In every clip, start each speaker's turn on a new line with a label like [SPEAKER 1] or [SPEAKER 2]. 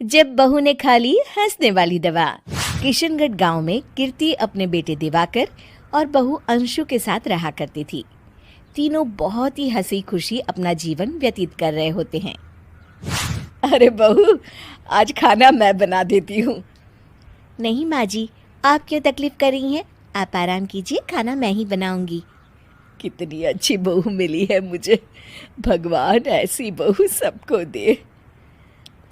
[SPEAKER 1] जब बहू ने खा ली हंसने वाली दवा। किशनगढ़ गांव में कीर्ति अपने बेटे दिवाकर और बहू अंशु के साथ रहा करती थी। तीनों बहुत ही हंसी खुशी अपना जीवन व्यतीत कर रहे होते हैं। अरे बहू, आज खाना मैं बना देती हूँ। नहीं माँ जी, आप क्यों तकलीफ कर रही हैं? आप आराम कीजिए, खाना मैं ही बनाऊंगी। कितनी अच्छी बहू मिली है मुझे, भगवान ऐसी बहू सबको दे।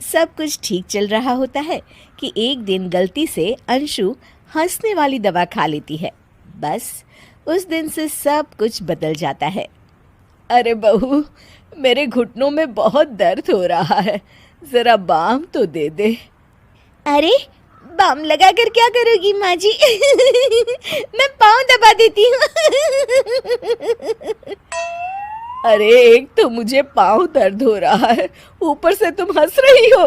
[SPEAKER 1] सब कुछ ठीक चल रहा होता है कि एक दिन गलती से अंशु हंसने वाली दवा खा लेती है। बस उस दिन से सब कुछ बदल जाता है। अरे बहू, मेरे घुटनों में बहुत दर्द हो रहा है, जरा बाम तो दे दे। अरे बाम लगा कर क्या करोगी माँ जी? मैं पाँव दबा देती हूँ। अरे एक तो मुझे पाँव दर्द हो रहा है, ऊपर से तुम हंस रही हो।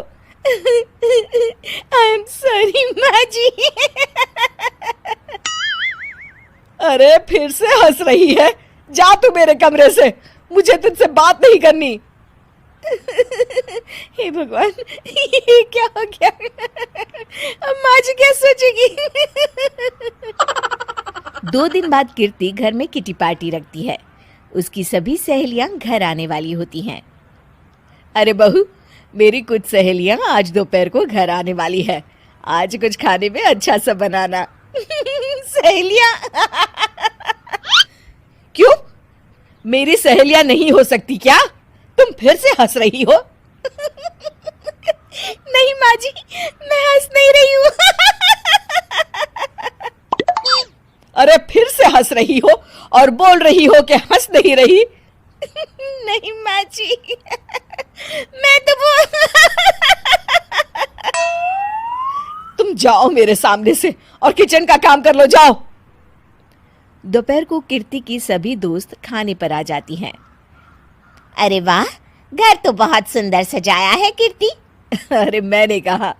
[SPEAKER 1] आई एम सॉरी माँ जी। अरे फिर से हंस रही है, जा तू मेरे कमरे से, मुझे तुझसे बात नहीं करनी। हे भगवान, ये क्या हो गया? अब माँ जी क्या सोचेगी? 2 दिन बाद कीर्ति घर में किटी पार्टी रखती है। उसकी सभी सहेलियां घर आने वाली होती हैं। अरे बहू, मेरी कुछ सहेलियां आज दोपहर को घर आने वाली है। आज कुछ खाने में अच्छा सा बनाना। सहेलियां? क्यों? मेरी सहेलियां नहीं हो सकती क्या? तुम फिर से हंस रही हो? नहीं माँ जी, मैं हंस नहीं रही हूँ। अरे फिर से हंस रही हो और बोल रही हो कि हंस नहीं रही। नहीं माँ जी, मैं तो तुम जाओ मेरे सामने से और किचन का काम कर लो, जाओ। दोपहर को कीर्ति की सभी दोस्त खाने पर आ जाती हैं। अरे वाह, घर तो बहुत सुंदर सजाया है कीर्ति। अरे मैंने कहा,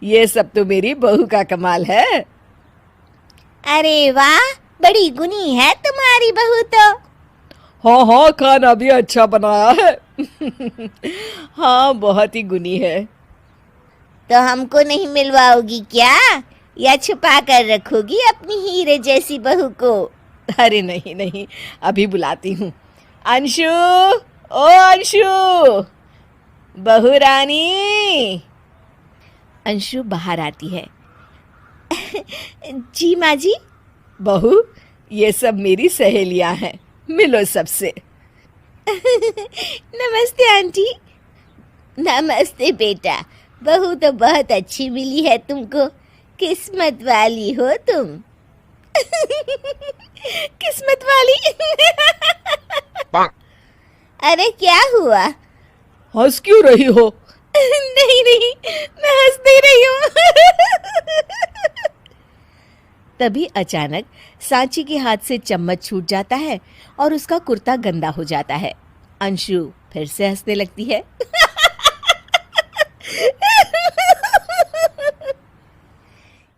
[SPEAKER 1] ये सब तो मेरी बहू का कमाल है। अरे वाह, बड़ी गुनी है तुम्हारी बहू तो। हाँ हाँ, खाना भी अच्छा बनाया है। हाँ, बहुत ही गुनी है। तो हमको नहीं मिलवाओगी क्या, या छुपा कर रखोगी अपनी हीरे जैसी बहू को? अरे नहीं नहीं, अभी बुलाती हूँ। अंशु, ओ अंशु, बहू रानी। अंशु बाहर आती है। जी माँ जी। बहू, ये सब मेरी सहेलियां हैं, मिलो सबसे। नमस्ते आंटी। नमस्ते बेटा, बहू तो बहुत अच्छी मिली है तुमको, किस्मत वाली हो तुम। किस्मत वाली? अरे क्या हुआ? हंस क्यों रही हो? नहीं नहीं, मैं हंस नहीं रही हूँ। तभी अचानक सांची के हाथ से चम्मच छूट जाता है और उसका कुर्ता गंदा हो जाता है। अंशु फिर से हंसने लगती है।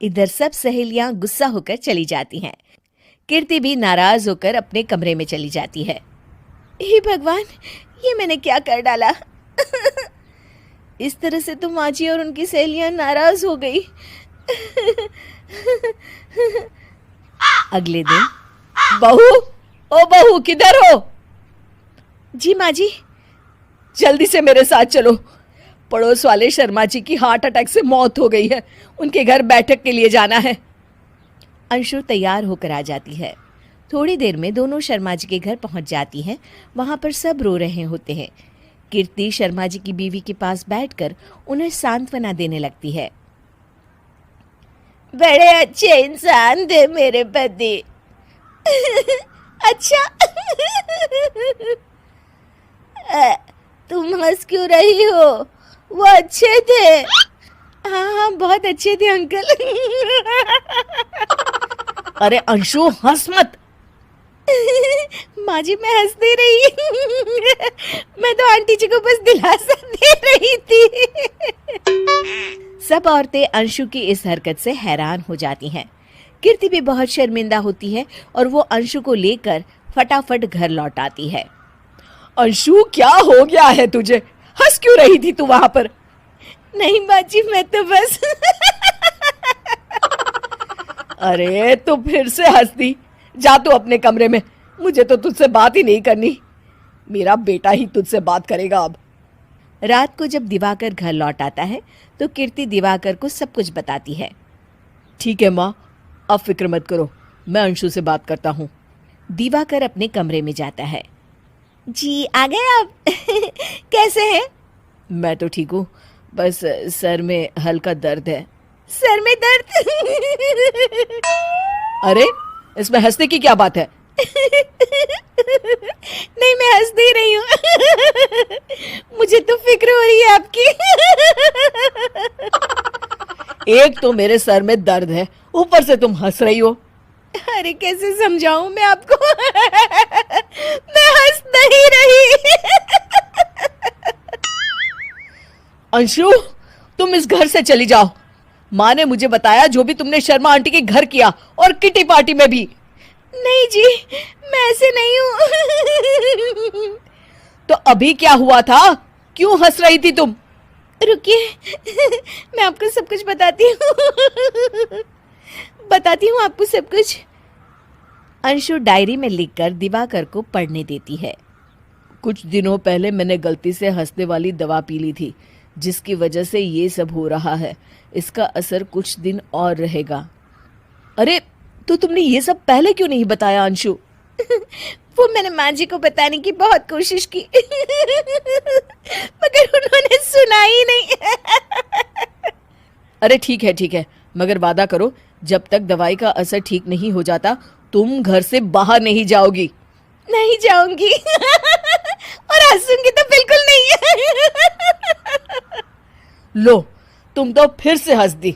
[SPEAKER 1] इधर सब सहेलियां गुस्सा होकर चली जाती हैं। कीर्ति भी नाराज होकर अपने कमरे में चली जाती है। हे भगवान, ये मैंने क्या कर डाला? इस तरह से तो माँ जी और उनकी सहेलियां नाराज हो गई। अगले दिन, बहू, ओ बहू, किधर हो? जी माँ जी। जल्दी से मेरे साथ चलो, पड़ोस वाले शर्मा जी की हार्ट अटैक से मौत हो गई है, उनके घर बैठक के लिए जाना है। अंशु तैयार होकर आ जाती है। थोड़ी देर में दोनों शर्मा जी के घर पहुंच जाती हैं। वहां पर सब रो रहे होते हैं। कीर्ति शर्मा जी की बीवी के पास बैठकर उन्हें सांत्वना देने लगती है। बड़े अच्छे इंसान थे मेरे पति। अच्छा। तुम हंस क्यों रही हो? वो अच्छे थे। हाँ हाँ, बहुत अच्छे थे अंकल। अरे अंशु, हंस मत। माँ जी, मैं हंस नहीं रही। मैं तो आंटी जी को बस दिलासा दे रही थी। सब औरतें अंशु की इस हरकत से हैरान हो जाती हैं। कीर्ति भी बहुत शर्मिंदा होती है और वो अंशु को लेकर फटाफट घर लौट आती है। अंशु, क्या हो गया है तुझे? हंस क्यों रही थी तू वहां पर? नहीं बाजी, मैं तो बस
[SPEAKER 2] अरे तो फिर से हंस दी। जा तू अपने कमरे में, मुझे तो तुझसे बात ही नहीं करनी। मेरा बेटा ही तुझसे बात करेगा अब।
[SPEAKER 1] रात को जब दिवाकर घर लौट आता है तो कीर्ति दिवाकर को सब कुछ बताती है।
[SPEAKER 2] ठीक है माँ, अब फिक्र मत करो, मैं अंशु से बात करता हूँ।
[SPEAKER 1] दिवाकर अपने कमरे में जाता है। जी आ गए आप कैसे हैं?
[SPEAKER 2] मैं तो ठीक हूँ, बस सर में हल्का दर्द है।
[SPEAKER 1] सर में दर्द
[SPEAKER 2] अरे इसमें हंसने की क्या बात है?
[SPEAKER 1] नहीं, मैं हंस नहीं रही हूँ मुझे तो फिक्र हो रही है आपकी
[SPEAKER 2] एक तो मेरे सर में दर्द है, ऊपर से तुम हंस रही हो।
[SPEAKER 1] अरे कैसे समझाऊं मैं आपको मैं हंस नहीं रही
[SPEAKER 2] अंशु, तुम इस घर से चली जाओ। माँ ने मुझे बताया जो भी तुमने शर्मा आंटी के घर किया, और किटी पार्टी में भी।
[SPEAKER 1] नहीं जी, मैं ऐसे नहीं हूँ
[SPEAKER 2] तो अभी क्या हुआ था? क्यों हंस रही थी तुम?
[SPEAKER 1] रुकिए मैं आपको सब कुछ बताती हूँ आपको सब कुछ। अंशु डायरी में लिखकर दिवाकर को पढ़ने देती है।
[SPEAKER 2] कुछ दिनों पहले मैंने गलती से हंसने वाली दवा पी ली थी, जिसकी वजह से ये सब हो रहा है। इसका असर कुछ दिन और रहेगा। अरे तो तुमने ये सब पहले क्यों नहीं बताया अंशु?
[SPEAKER 1] वो मैंने माँ जी को बताने की बहुत कोशिश की मगर उन्होंने सुना ही नहीं
[SPEAKER 2] अरे ठीक है, मगर वादा करो जब तक दवाई का असर ठीक नहीं हो जाता तुम घर से बाहर नहीं जाओगी।
[SPEAKER 1] नहीं जाऊंगी और हंसूंगी तो बिल्कुल नहीं
[SPEAKER 2] लो, तुम तो फिर से हंस दी